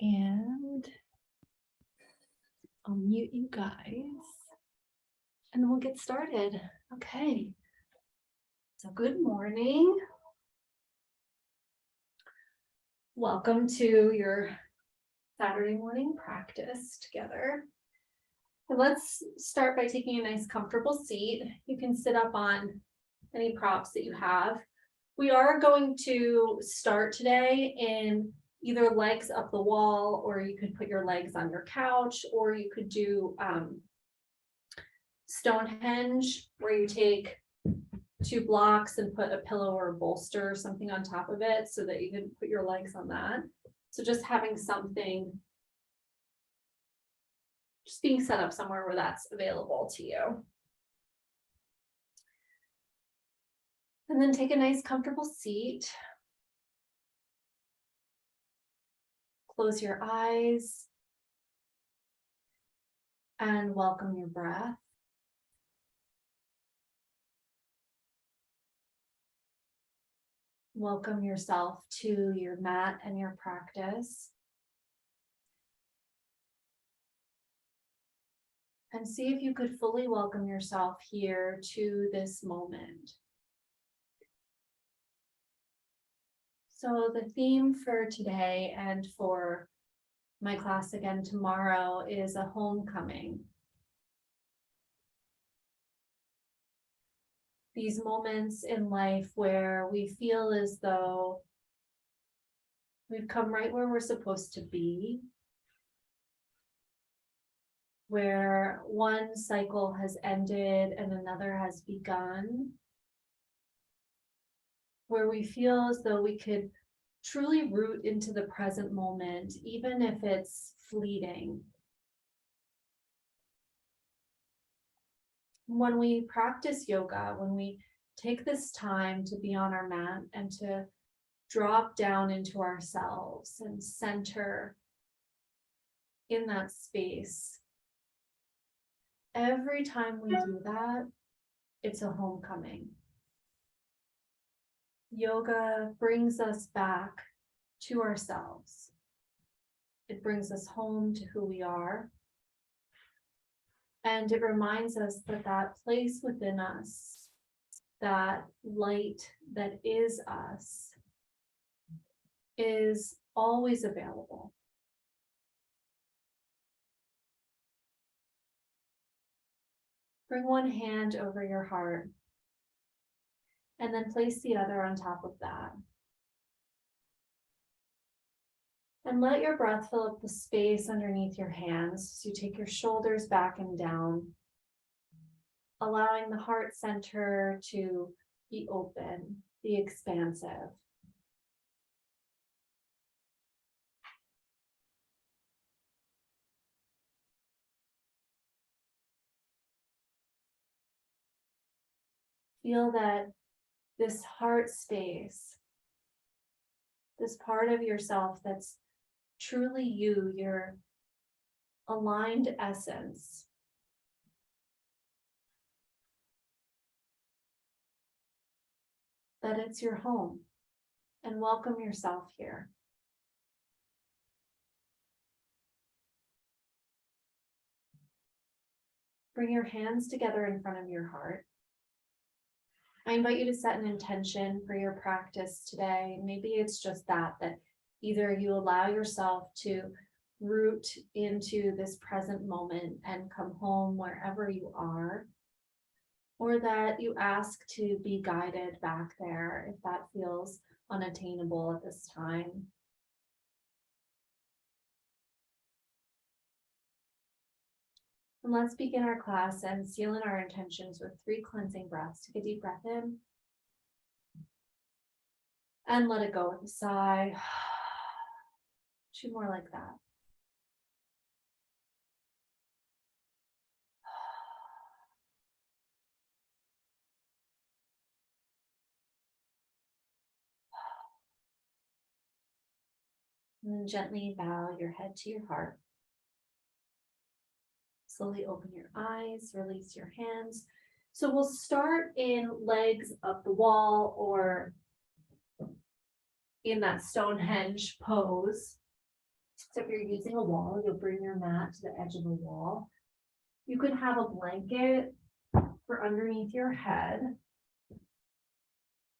And I'll mute you guys and we'll get started. Okay. So good morning. Welcome to your Saturday morning practice together. And let's start by taking a nice comfortable seat. You can sit up on any props that you have. We are going to start today in either legs up the wall, or you could put your legs on your couch, or you could do Stonehenge, where you take 2 blocks and put a pillow or a bolster or something on top of it so that you can put your legs on that. So just having something, just being set up somewhere where that's available to you. And then take a nice comfortable seat. Close your eyes and welcome your breath. Welcome yourself to your mat and your practice. And see if you could fully welcome yourself here to this moment. So the theme for today and for my class again tomorrow is a homecoming. These moments in life where we feel as though we've come right where we're supposed to be, where one cycle has ended and another has begun, where we feel as though we could truly root into the present moment, even if it's fleeting. When we practice yoga, when we take this time to be on our mat and to drop down into ourselves and center in that space, every time we do that, it's a homecoming. Yoga brings us back to ourselves. It brings us home to who we are. And it reminds us that that place within us, that light that is us, is always available. Bring one hand over your heart and then place the other on top of that. And let your breath fill up the space underneath your hands as you take your shoulders back and down, allowing the heart center to be open, be expansive. Feel that this heart space, this part of yourself that's truly you, your aligned essence, that it's your home, and welcome yourself here. Bring your hands together in front of your heart. I invite you to set an intention for your practice today. Maybe it's just that either you allow yourself to root into this present moment and come home wherever you are, or that you ask to be guided back there if that feels unattainable at this time. And let's begin our class and seal in our intentions with 3 cleansing breaths. Take a deep breath in and let it go with a sigh. 2 more like that. And then gently bow your head to your heart. Slowly open your eyes, release your hands. So we'll start in legs up the wall or in that Stonehenge pose. So if you're using a wall, you'll bring your mat to the edge of the wall. You could have a blanket for underneath your head.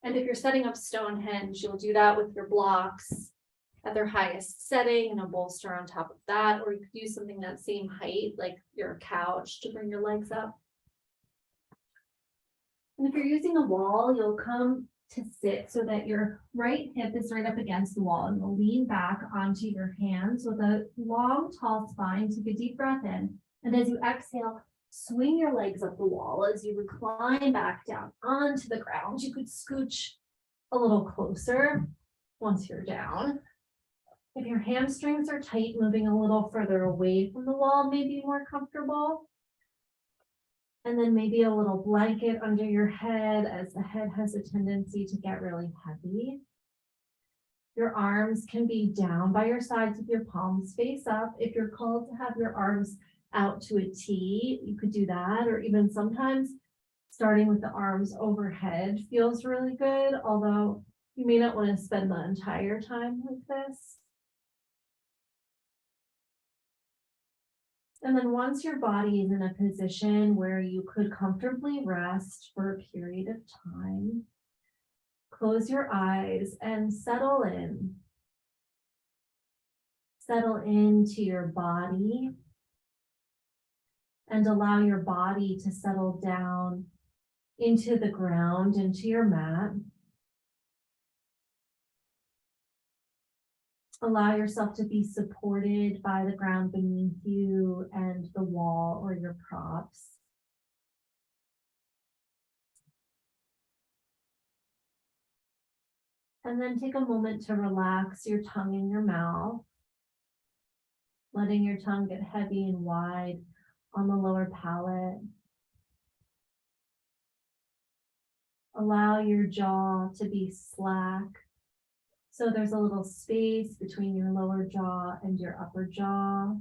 And if you're setting up Stonehenge, you'll do that with your blocks at their highest setting and a bolster on top of that, or you could use something that same height, like your couch, to bring your legs up. And if you're using a wall, you'll come to sit so that your right hip is right up against the wall, and you'll lean back onto your hands with a long, tall spine. Take a deep breath in, and as you exhale, swing your legs up the wall. As you recline back down onto the ground, you could scooch a little closer once you're down. If your hamstrings are tight, moving a little further away from the wall may be more comfortable. And then maybe a little blanket under your head, as the head has a tendency to get really heavy. Your arms can be down by your sides with your palms face up. If you're called to have your arms out to a T, you could do that, or even sometimes starting with the arms overhead feels really good, although you may not want to spend the entire time like this. And then once your body is in a position where you could comfortably rest for a period of time, close your eyes and settle in. Settle into your body and allow your body to settle down into the ground, into your mat. Allow yourself to be supported by the ground beneath you and the wall or your props. And then take a moment to relax your tongue in your mouth, letting your tongue get heavy and wide on the lower palate. Allow your jaw to be slack, so there's a little space between your lower jaw and your upper jaw.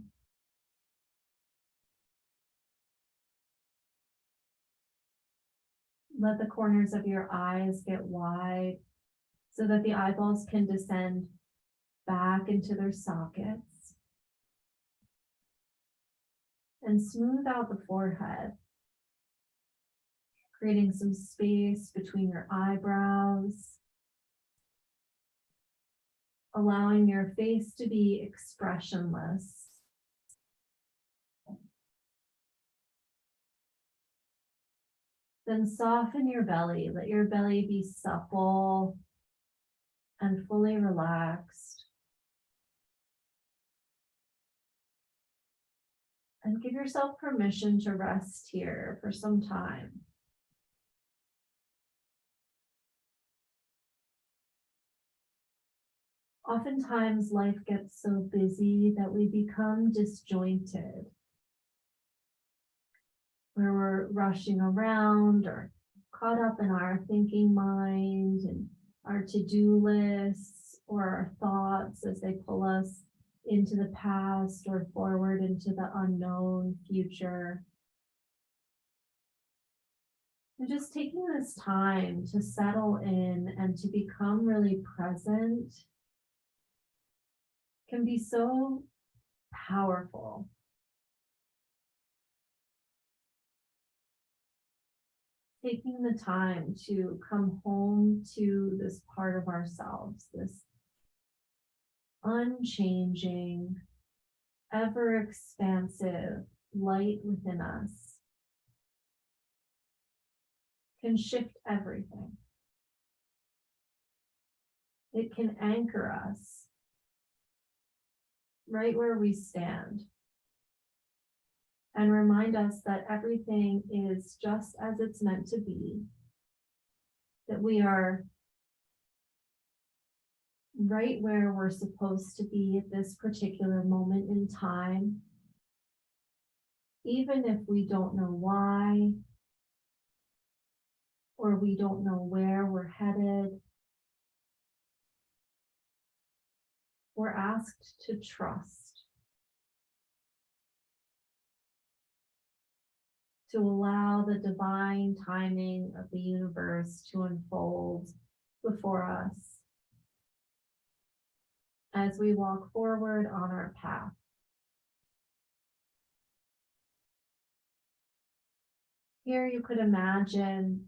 Let the corners of your eyes get wide so that the eyeballs can descend back into their sockets. And smooth out the forehead, creating some space between your eyebrows, allowing your face to be expressionless. Then soften your belly. Let your belly be supple and fully relaxed. And give yourself permission to rest here for some time. Oftentimes, life gets so busy that we become disjointed, where we're rushing around or caught up in our thinking mind and our to-do lists or our thoughts as they pull us into the past or forward into the unknown future. And just taking this time to settle in and to become really present can be so powerful. Taking the time to come home to this part of ourselves, this unchanging, ever expansive light within us, can shift everything. It can anchor us right where we stand and remind us that everything is just as it's meant to be, that we are right where we're supposed to be at this particular moment in time, even if we don't know why, or we don't know where we're headed. We're asked to trust, to allow the divine timing of the universe to unfold before us, as we walk forward on our path. Here you could imagine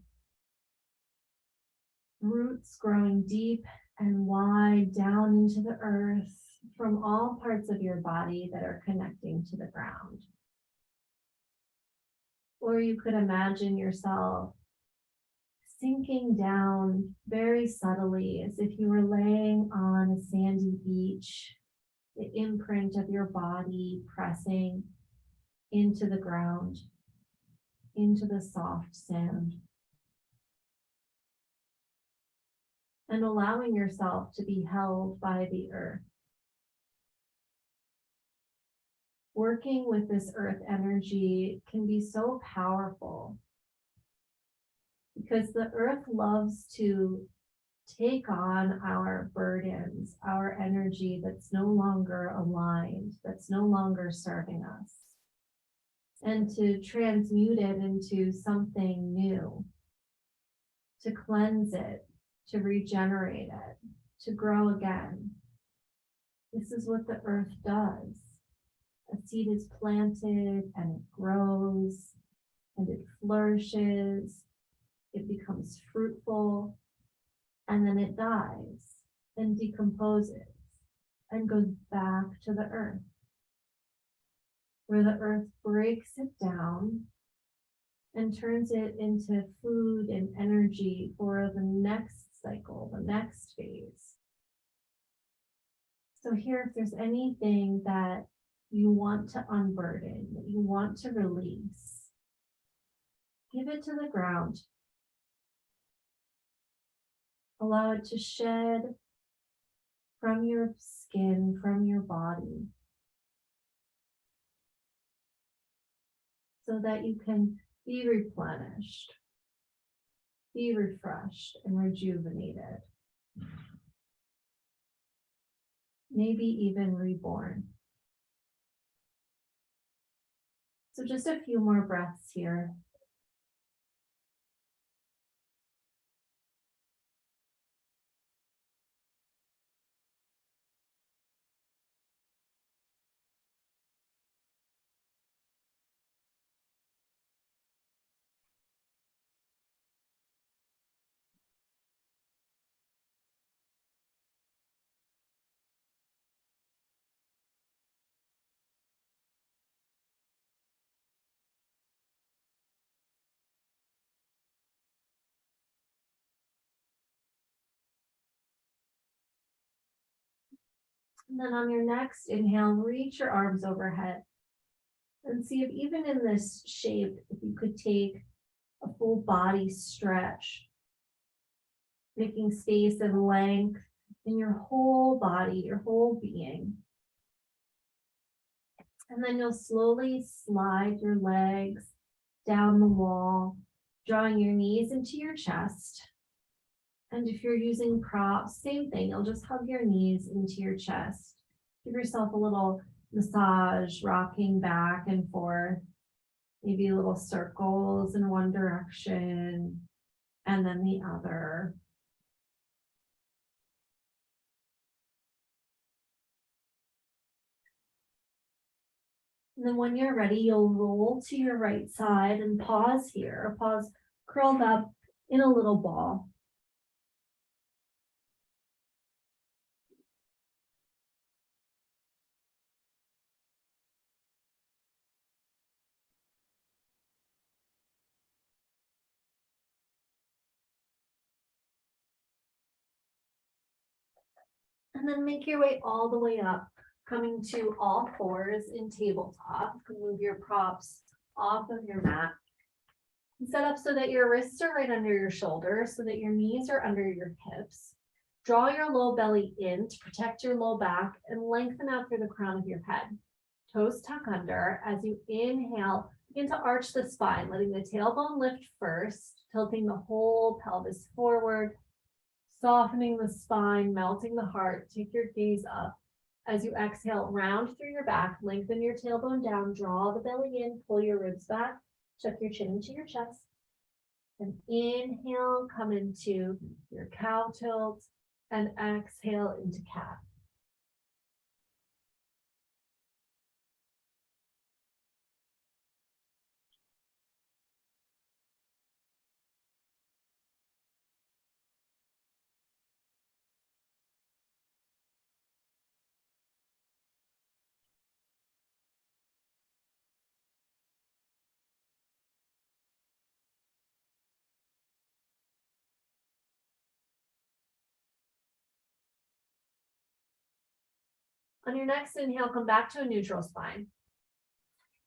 roots growing deep and wide down into the earth from all parts of your body that are connecting to the ground. Or you could imagine yourself sinking down very subtly as if you were laying on a sandy beach, the imprint of your body pressing into the ground, into the soft sand, and allowing yourself to be held by the earth. Working with this earth energy can be so powerful because the earth loves to take on our burdens, our energy that's no longer aligned, that's no longer serving us, and to transmute it into something new, to cleanse it, to regenerate it, to grow again. This is what the earth does. A seed is planted and it grows and it flourishes, it becomes fruitful, and then it dies and decomposes and goes back to the earth, where the earth breaks it down and turns it into food and energy for the next cycle, the next phase. So here, if there's anything that you want to unburden, that you want to release, give it to the ground. Allow it to shed from your skin, from your body, so that you can be replenished, be refreshed and rejuvenated, maybe even reborn. So just a few more breaths here. And then on your next inhale, reach your arms overhead and see if even in this shape, if you could take a full body stretch, making space and length in your whole body, your whole being. And then you'll slowly slide your legs down the wall, drawing your knees into your chest. And if you're using props, same thing, you'll just hug your knees into your chest. Give yourself a little massage, rocking back and forth, maybe little circles in one direction and then the other. And then when you're ready, you'll roll to your right side and pause here, pause curled up in a little ball. And then make your way all the way up, coming to all fours in tabletop. You can move your props off of your mat. And set up so that your wrists are right under your shoulders, so that your knees are under your hips. Draw your low belly in to protect your low back and lengthen out through the crown of your head. Toes tuck under. As you inhale, begin to arch the spine, letting the tailbone lift first, tilting the whole pelvis forward, softening the spine, melting the heart. Take your gaze up. As you exhale, round through your back, lengthen your tailbone down, draw the belly in, pull your ribs back, tuck your chin into your chest. And inhale, come into your cow tilt, and exhale into cat. On your next inhale, come back to a neutral spine.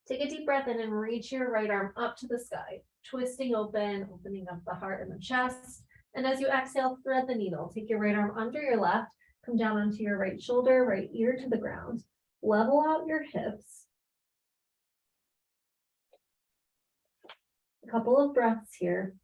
Take a deep breath in and reach your right arm up to the sky, twisting open, opening up the heart and the chest. And as you exhale, thread the needle. Take your right arm under your left, come down onto your right shoulder, right ear to the ground. Level out your hips. A couple of breaths here.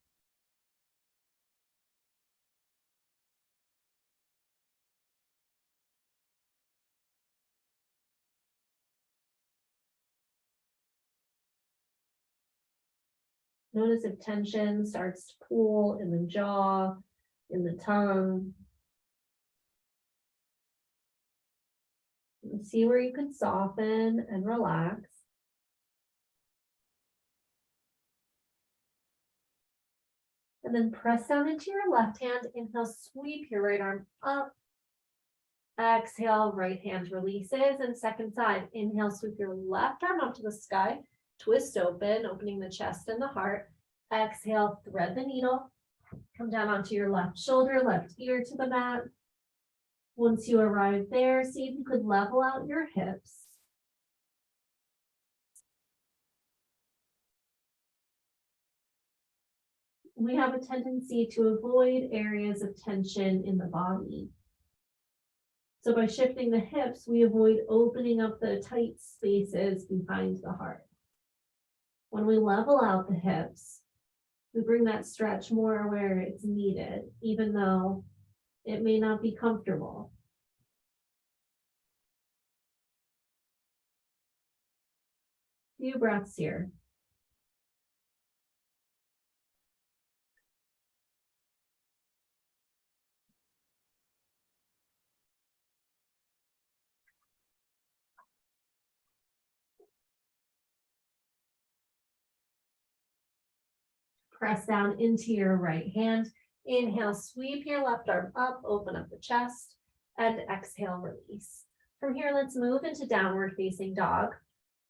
Notice if tension starts to pool in the jaw, in the tongue. And see where you can soften and relax. And then press down into your left hand. Inhale, sweep your right arm up. Exhale, right hand releases. And second side, inhale, sweep your left arm up to the sky. Twist open, opening the chest and the heart. Exhale, thread the needle. Come down onto your left shoulder, left ear to the mat. Once you arrive there, see if you could level out your hips. We have a tendency to avoid areas of tension in the body. So by shifting the hips, we avoid opening up the tight spaces behind the heart. When we level out the hips, we bring that stretch more where it's needed, even though it may not be comfortable. Few breaths here. Press down into your right hand. Inhale, sweep your left arm up, open up the chest, and exhale, release. From here, let's move into downward facing dog.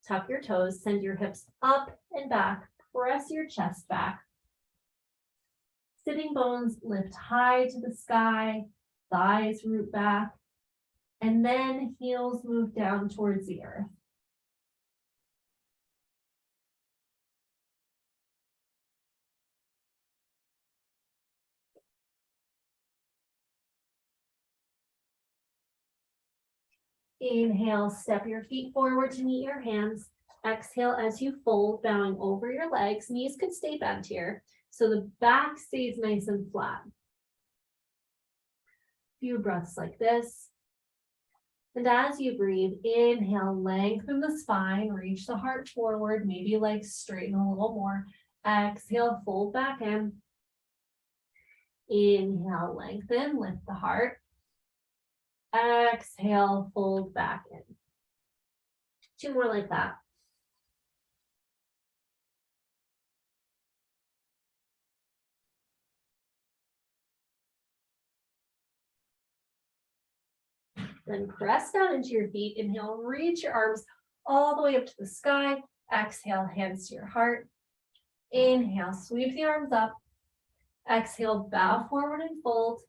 Tuck your toes, send your hips up and back, press your chest back. Sitting bones lift high to the sky, thighs root back, and then heels move down towards the earth. Inhale, step your feet forward to meet your hands. Exhale as you fold, bowing over your legs. Knees could stay bent here, so the back stays nice and flat. Few breaths like this. And as you breathe, inhale, lengthen the spine, reach the heart forward, maybe legs straighten a little more. Exhale, fold back in. Inhale, lengthen, lift the heart. Exhale, fold back in. Two more like that. Then press down into your feet. Inhale, reach your arms all the way up to the sky. Exhale, hands to your heart. Inhale, sweep the arms up. Exhale, bow forward and fold.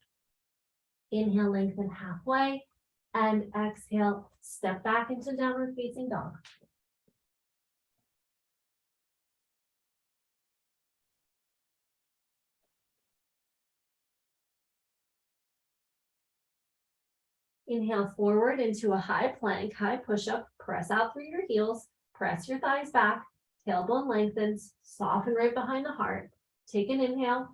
Inhale, lengthen halfway. And exhale, step back into downward facing dog. Inhale forward into a high plank, high push-up. Press out through your heels. Press your thighs back. Tailbone lengthens. Soften right behind the heart. Take an inhale.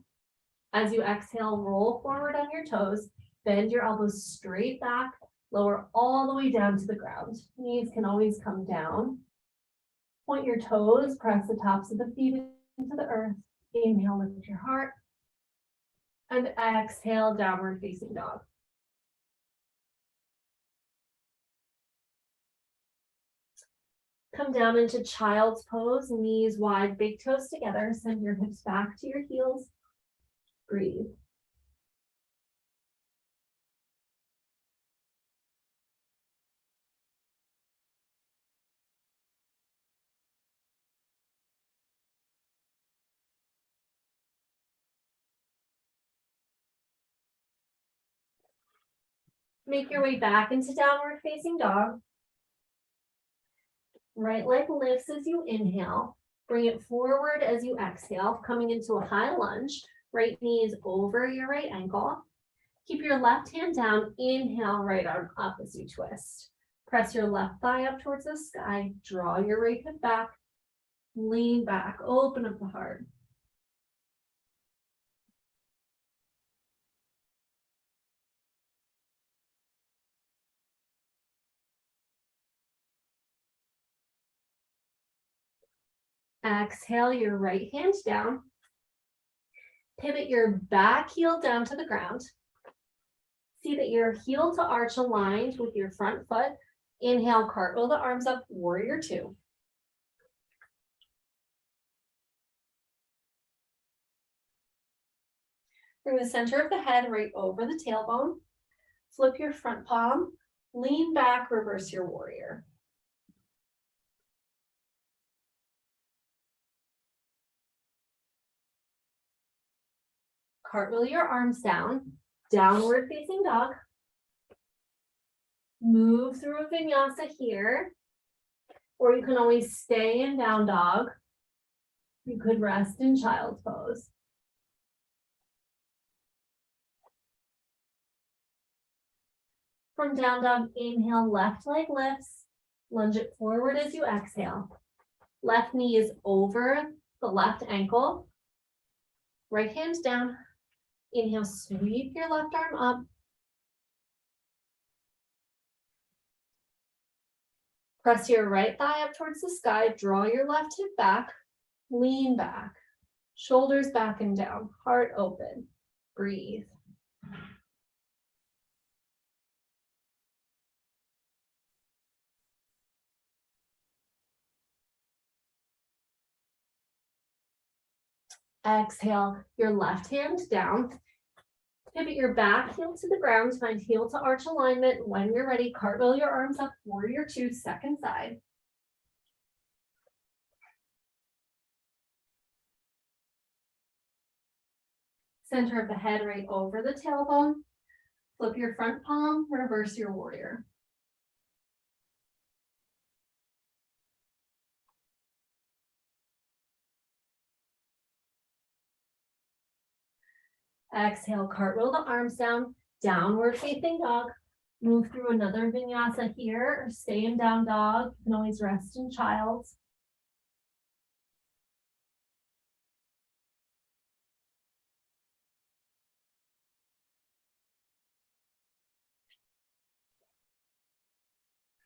As you exhale, roll forward on your toes. Bend your elbows straight back. Lower all the way down to the ground. Knees can always come down. Point your toes. Press the tops of the feet into the earth. Inhale, lift your heart. And exhale, downward facing dog. Come down into child's pose, knees wide, big toes together. Send your hips back to your heels. Breathe. Make your way back into downward facing dog. Right leg lifts as you inhale. Bring it forward as you exhale, coming into a high lunge. Right knee is over your right ankle. Keep your left hand down. Inhale, right arm up as you twist. Press your left thigh up towards the sky. Draw your right hip back. Lean back. Open up the heart. Exhale your right hand down. Pivot your back heel down to the ground. See that your heel to arch aligned with your front foot. Inhale, cartwheel the arms up, warrior two. Bring the center of the head right over the tailbone. Flip your front palm, lean back, reverse your warrior. Cartwheel your arms down, downward facing dog. Move through a vinyasa here, or you can always stay in down dog. You could rest in child's pose. From down dog, inhale, left leg lifts, lunge it forward as you exhale. Left knee is over the left ankle. Right hand down. Inhale, sweep your left arm up. Press your right thigh up towards the sky. Draw your left hip back. Lean back. Shoulders back and down. Heart open. Breathe. Exhale your left hand down. Pivot your back heel to the ground. Find heel to arch alignment. When you're ready, cartwheel your arms up, warrior two, second side. Center of the head right over the tailbone. Flip your front palm, reverse your warrior. Exhale, cartwheel the arms down, downward facing dog. Move through another vinyasa here, or stay in down dog. You can always rest in child's.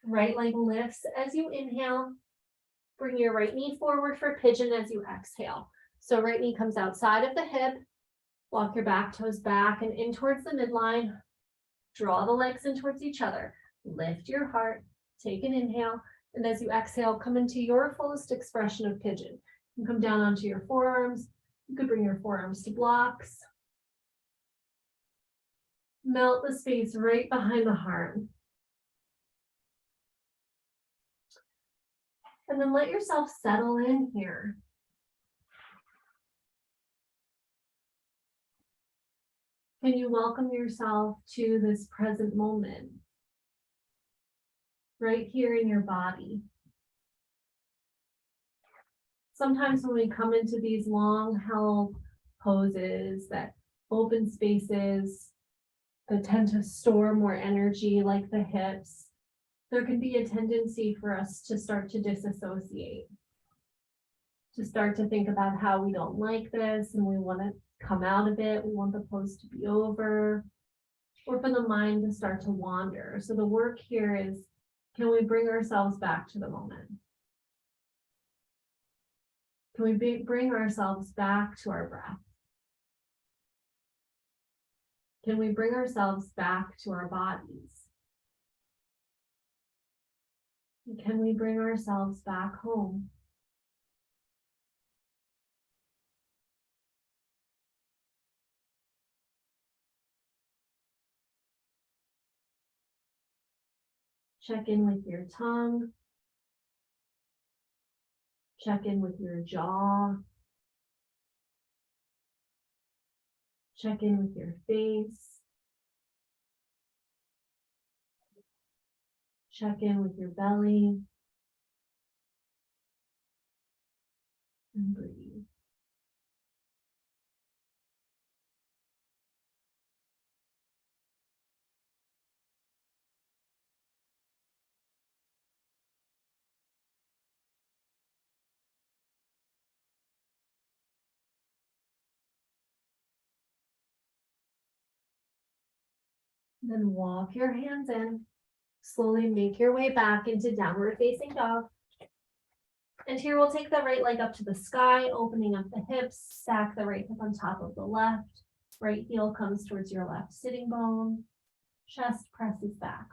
Right leg lifts as you inhale. Bring your right knee forward for pigeon as you exhale. So right knee comes outside of the hip. Walk your back toes back and in towards the midline. Draw the legs in towards each other. Lift your heart. Take an inhale. And as you exhale, come into your fullest expression of pigeon. You come down onto your forearms. You could bring your forearms to blocks. Melt the space right behind the heart. And then let yourself settle in here. Can you welcome yourself to this present moment? Right here in your body. Sometimes when we come into these long held poses, that open spaces that tend to store more energy, like the hips, there can be a tendency for us to start to disassociate, to start to think about how we don't like this and we want to come out of it. We want the pose to be over, or for the mind to start to wander. So the work here is, can we bring ourselves back to the moment? Can we bring ourselves back to our breath? Can we bring ourselves back to our bodies? Can we bring ourselves back home? Check in with your tongue. Check in with your jaw. Check in with your face. Check in with your belly. And breathe. Then walk your hands in. Slowly make your way back into downward facing dog. And here we'll take the right leg up to the sky, opening up the hips, stack the right hip on top of the left. Right heel comes towards your left sitting bone. Chest presses back.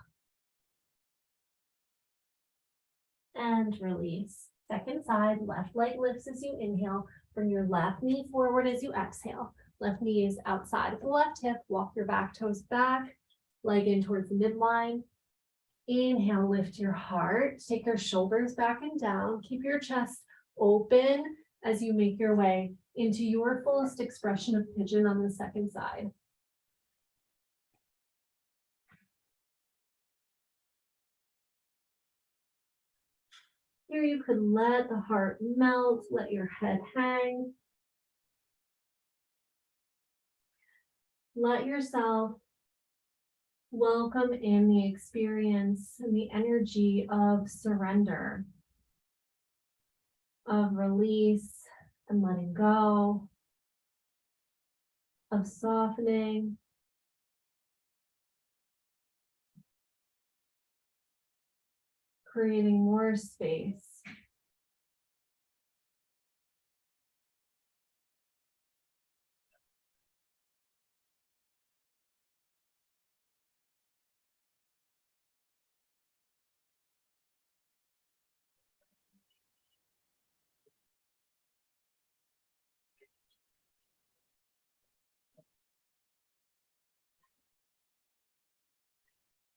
And release. Second side, left leg lifts as you inhale. Bring your left knee forward as you exhale. Left knee is outside of the left hip. Walk your back toes back. Leg in towards the midline. Inhale, lift your heart. Take your shoulders back and down. Keep your chest open as you make your way into your fullest expression of pigeon on the second side. Here you could let the heart melt, let your head hang. Let yourself welcome in the experience and the energy of surrender, of release and letting go, of softening, creating more space.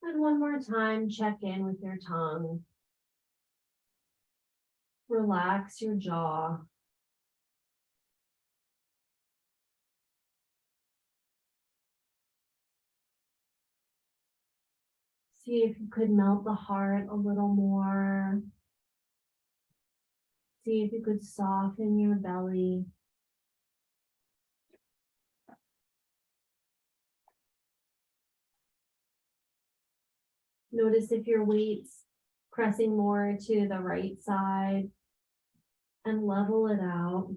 And one more time, check in with your tongue. Relax your jaw. See if you could melt the heart a little more. See if you could soften your belly. Notice if your weight's pressing more to the right side and level it out.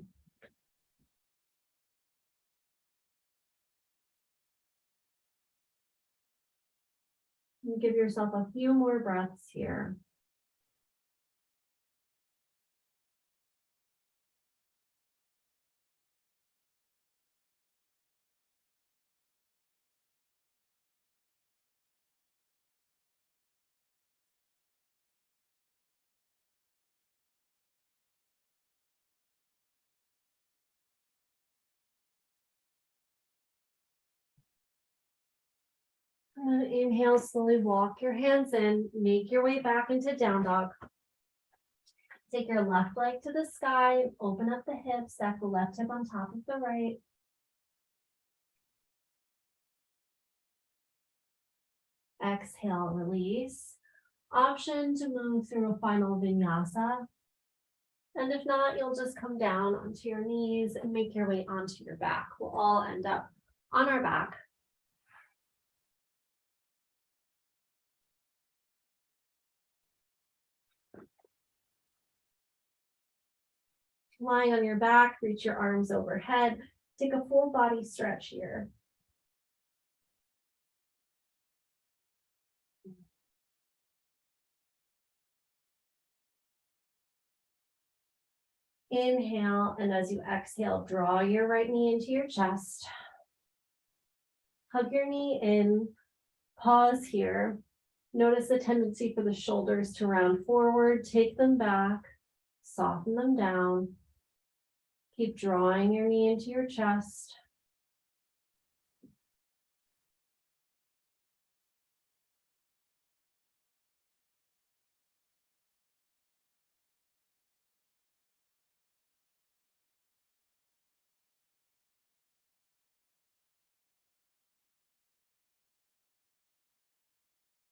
And give yourself a few more breaths here. And then inhale, slowly walk your hands in, make your way back into down dog. Take your left leg to the sky, open up the hips, stack the left hip on top of the right. Exhale, release. Option to move through a final vinyasa. And if not, you'll just come down onto your knees and make your way onto your back. We'll all end up on our back. Lying on your back, reach your arms overhead. Take a full body stretch here. Inhale, and as you exhale, draw your right knee into your chest. Hug your knee in. Pause here. Notice the tendency for the shoulders to round forward. Take them back. Soften them down. Keep drawing your knee into your chest.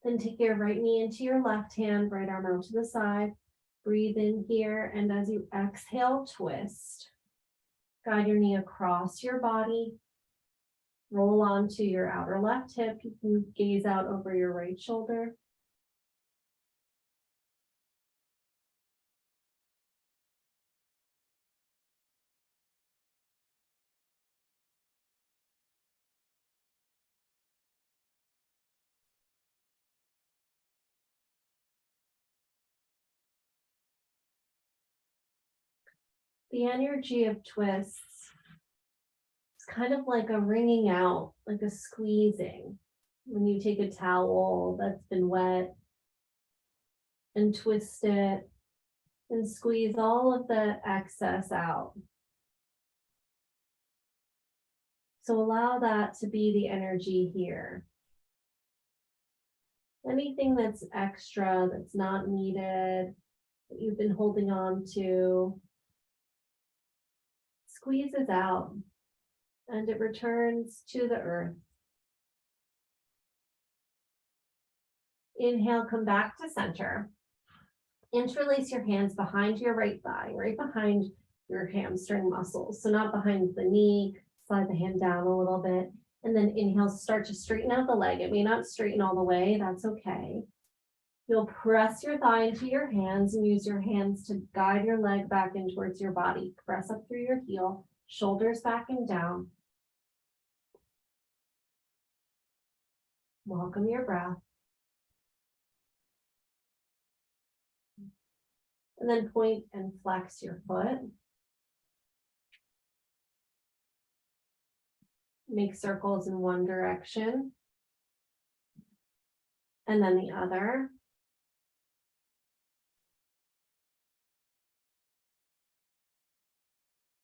Then take your right knee into your left hand, right arm out to the side. Breathe in here, and as you exhale, twist. Guide your knee across your body. Roll onto your outer left hip. You can gaze out over your right shoulder. The energy of twists is kind of like a wringing out, like a squeezing. When you take a towel that's been wet and twist it and squeeze all of the excess out. So allow that to be the energy here. Anything that's extra, that's not needed, that you've been holding on to, squeezes out and it returns to the earth. Inhale, come back to center. Interlace your hands behind your right thigh, right behind your hamstring muscles. So not behind the knee, slide the hand down a little bit. And then inhale, start to straighten out the leg. It may not straighten all the way, that's okay. You'll press your thigh into your hands and use your hands to guide your leg back in towards your body. Press up through your heel, shoulders back and down. Welcome your breath. And then point and flex your foot. Make circles in one direction. And then the other.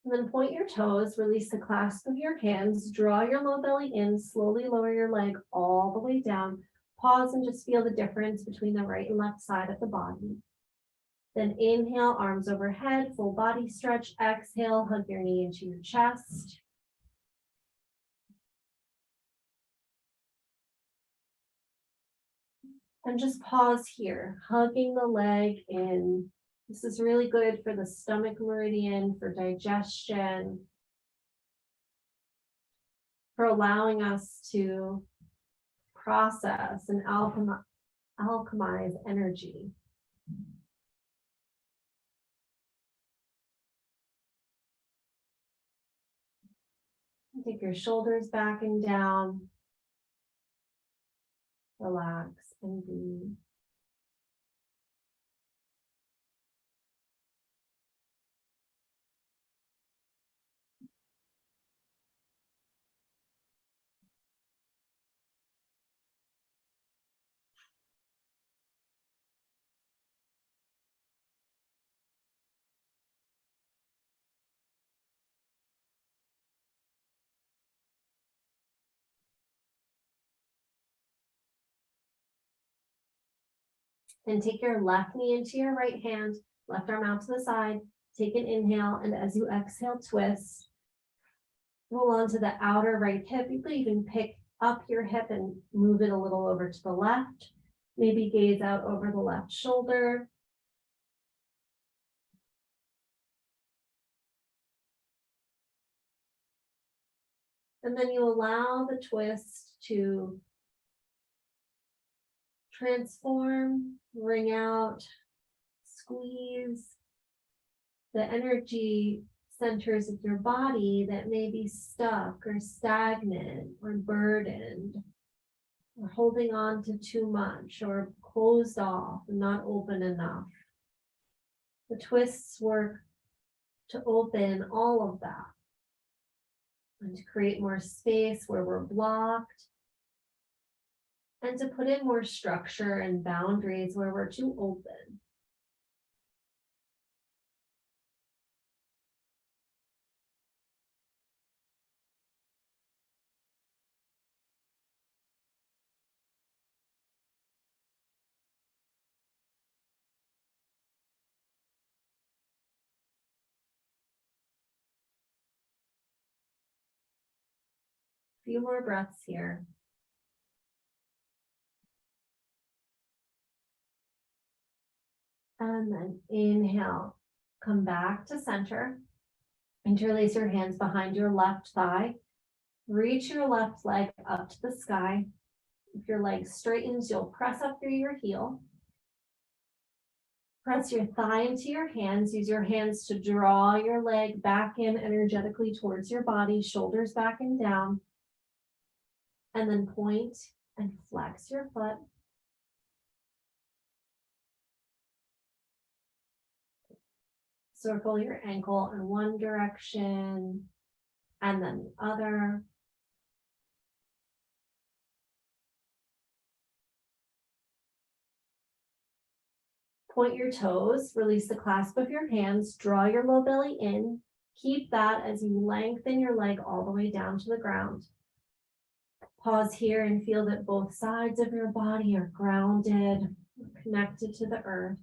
And then point your toes, release the clasp of your hands, draw your low belly in, slowly lower your leg all the way down. Pause and just feel the difference between the right and left side of the body. Then inhale, arms overhead, full body stretch. Exhale, hug your knee into your chest. And just pause here, hugging the leg in. This is really good for the stomach meridian, for digestion, for allowing us to process and alchemize energy. Take your shoulders back and down. Relax and breathe. Then take your left knee into your right hand, left arm out to the side. Take an inhale, and as you exhale, twist. Roll onto the outer right hip. You could even pick up your hip and move it a little over to the left. Maybe gaze out over the left shoulder. And then you allow the twist to transform, wring out, squeeze the energy centers of your body that may be stuck or stagnant or burdened or holding on to too much or closed off and not open enough. The twists work to open all of that and to create more space where we're blocked, and to put in more structure and boundaries where we're too open. Few more breaths here. And then inhale, come back to center. Interlace your hands behind your left thigh. Reach your left leg up to the sky. If your leg straightens, you'll press up through your heel. Press your thigh into your hands. Use your hands to draw your leg back in energetically towards your body, shoulders back and down. And then point and flex your foot. Circle your ankle in one direction and then the other. Point your toes, release the clasp of your hands, draw your low belly in. Keep that as you lengthen your leg all the way down to the ground. Pause here and feel that both sides of your body are grounded, connected to the earth.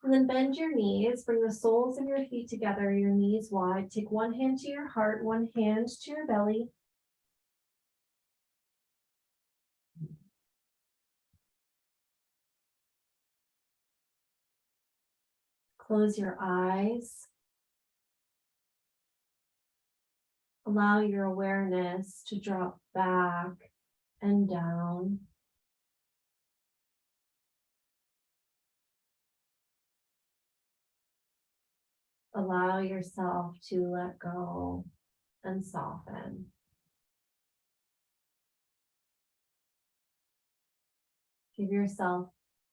And then bend your knees, bring the soles of your feet together, your knees wide. Take one hand to your heart, one hand to your belly. Close your eyes. Allow your awareness to drop back and down. Allow yourself to let go and soften. Give yourself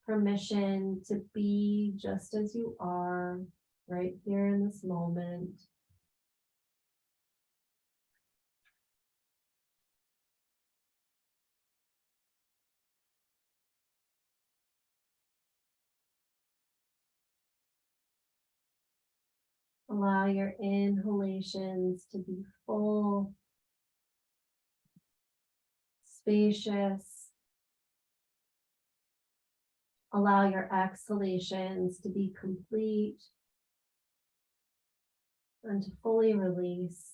permission to be just as you are right here in this moment. Allow your inhalations to be full, spacious. Allow your exhalations to be complete and to fully release.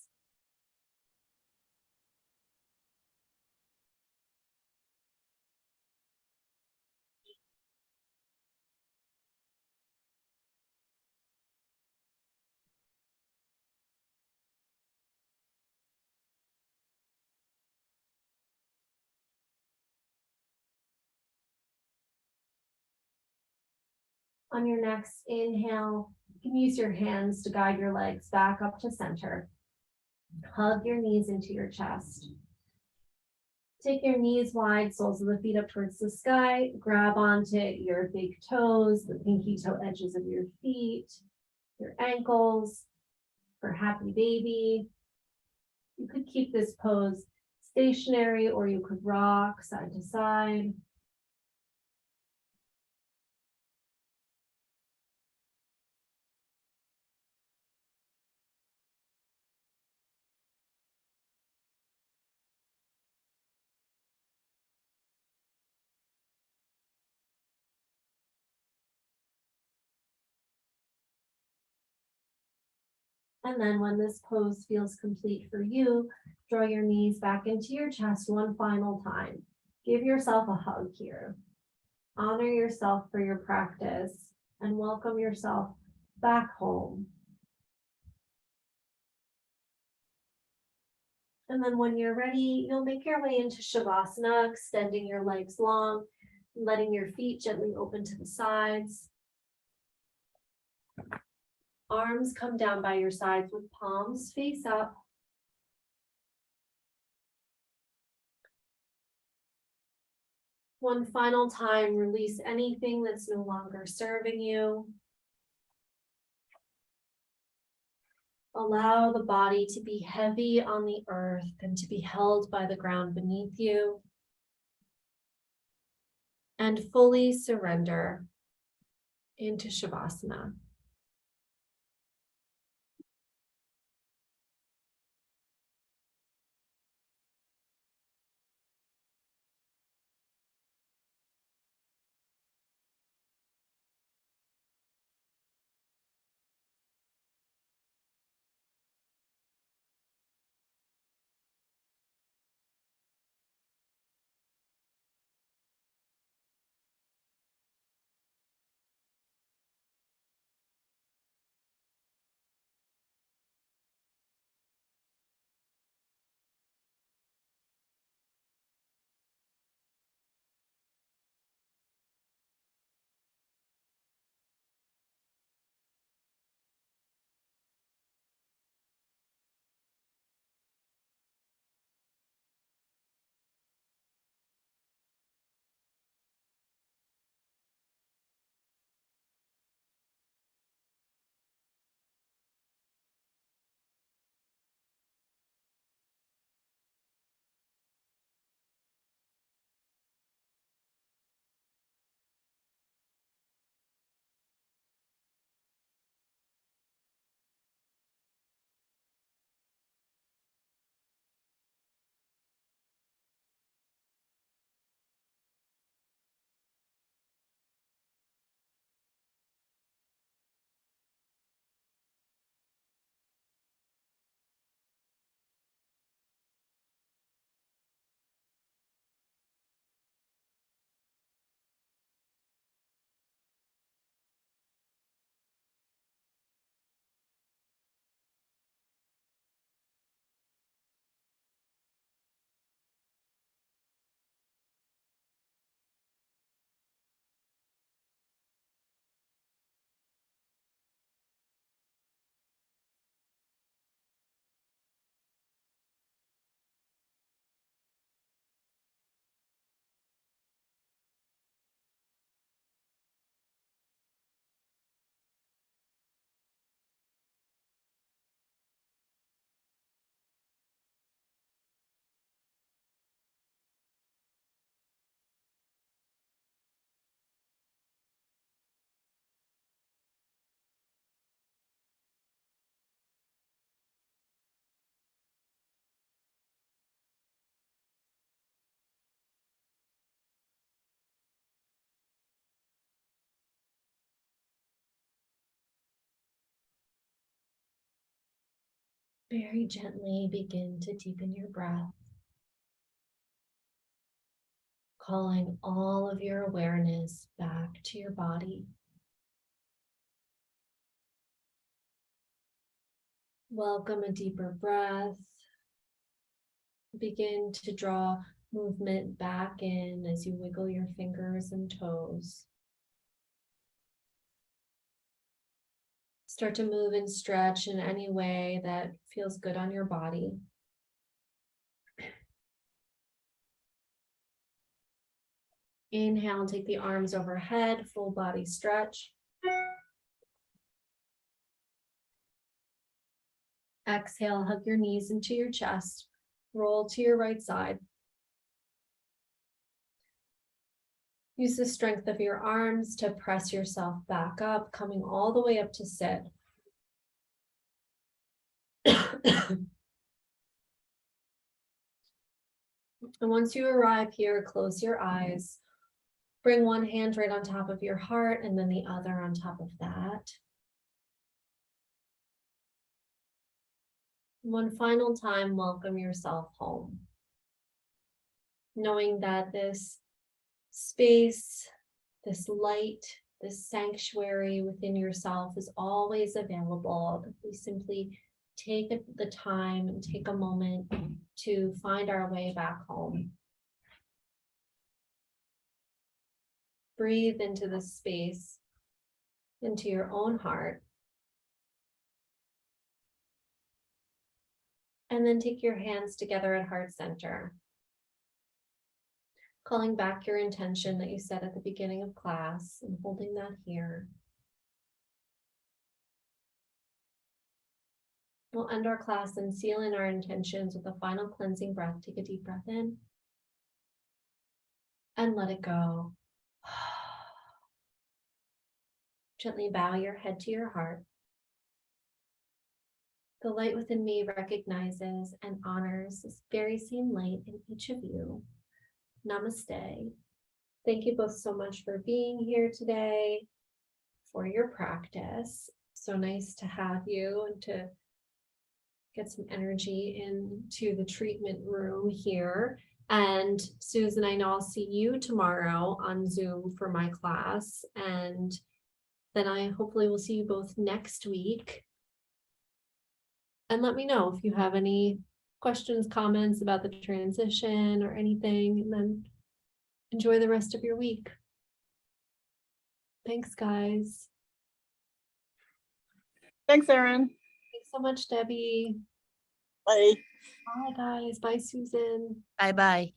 On your next inhale, you can use your hands to guide your legs back up to center. Hug your knees into your chest. Take your knees wide, soles of the feet up towards the sky. Grab onto your big toes, the pinky toe edges of your feet, your ankles for happy baby. You could keep this pose stationary or you could rock side to side. And then when this pose feels complete for you, draw your knees back into your chest one final time. Give yourself a hug here. Honor yourself for your practice and welcome yourself back home. And then when you're ready, you'll make your way into Shavasana, extending your legs long, letting your feet gently open to the sides. Arms come down by your sides with palms face up. One final time, release anything that's no longer serving you. Allow the body to be heavy on the earth and to be held by the ground beneath you. And fully surrender into Shavasana. Very gently begin to deepen your breath, calling all of your awareness back to your body. Welcome a deeper breath. Begin to draw movement back in as you wiggle your fingers and toes. Start to move and stretch in any way that feels good on your body. Inhale, take the arms overhead, full body stretch. Exhale, hug your knees into your chest. Roll to your right side. Use the strength of your arms to press yourself back up, coming all the way up to sit. And once you arrive here, close your eyes. Bring one hand right on top of your heart and then the other on top of that. One final time, welcome yourself home. Knowing that this space, this light, this sanctuary within yourself is always available. If we simply take the time and take a moment to find our way back home. Breathe into this space, into your own heart. And then take your hands together at heart center. Calling back your intention that you set at the beginning of class and holding that here. We'll end our class and seal in our intentions with a final cleansing breath. Take a deep breath in and let it go. Gently bow your head to your heart. The light within me recognizes and honors this very same light in each of you. Namaste. Thank you both so much for being here today, for your practice. So nice to have you and to get some energy into the treatment room here. And Susan, I know I'll see you tomorrow on Zoom for my class. And then I hopefully will see you both next week. And let me know if you have any questions, comments about the transition or anything, and then enjoy the rest of your week. Thanks, guys. Thanks, Erin. Thanks so much, Debbie. Bye. Bye, guys. Bye, Susan. Bye-bye.